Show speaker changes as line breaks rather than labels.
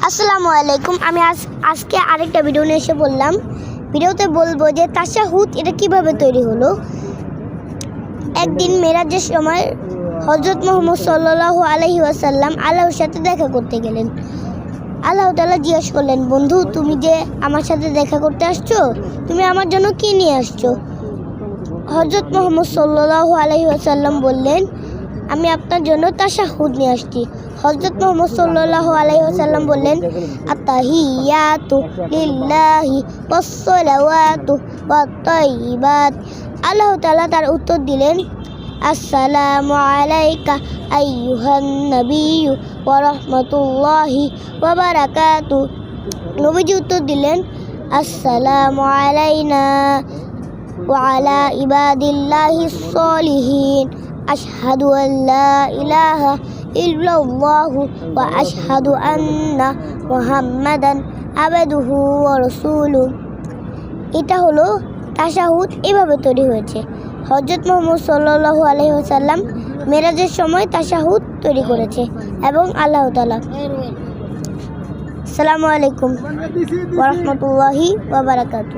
আসসালামু আলাইকুম। আমি আজকে আরেকটা ভিডিও নিয়ে এসে বললাম। ভিডিওতে বলবো যে তাশাহুদ এটা কিভাবে তৈরি হলো। একদিন মেরাজের সময় হযরত মুহাম্মদ সাল্লাল্লাহু আলাইহি ওয়াসাল্লাম আল্লাহর সাথে দেখা করতে গেলেন। আল্লাহ তাআলা জিজ্ঞেস করলেন, বন্ধু তুমি যে আমার সাথে দেখা করতে আসছো, তুমি আমার জন্য কি নিয়ে আসছো? হযরত মুহাম্মদ সাল্লাল্লাহু আলাইহি ওয়াসাল্লাম বললেন, আমি আপনার জন্য তাশাহুদ নিয়ে আসছি। হযরত মুহাম্মদ সাল্লাল্লাহু আলাইহি ওয়াসাল্লাম বললেন, আত-তাহিয়াতু লিল্লাহি ওয়াস-সালাওয়াতু ওয়াত-তাইয়্যিবাত। আল্লাহ তাআলা তার উত্তর দিলেন, আসসালামু আলাইকা আইয়ুহান নাবিয়্যু ওয়া রাহমাতুল্লাহি ওয়া বারাকাতুহু। নবীজি উত্তর দিলেন, আসসালামু আলাইনা ওয়া আলা ইবাদিল্লাহিস সলিহিন। আশহাদু আল্লা ইলাহা ইল্লাল্লাহু ওয়া আশহাদু আন্না মুহাম্মাদান আবদুহু ওয়া রাসূলুহু। এটা হলো তাশাহুদ, এভাবে তৈরি হয়েছে। হযরত মুহাম্মদ সাল্লাল্লাহু আলাইহি ওয়াসাল্লাম মেরাজের সময় তাশাহুদ তৈরি করেছে এবং আল্লাহ তাআলা। আসসালামু আলাইকুম ওয়া রাহমাতুল্লাহি ওয়া বারাকাতুহু।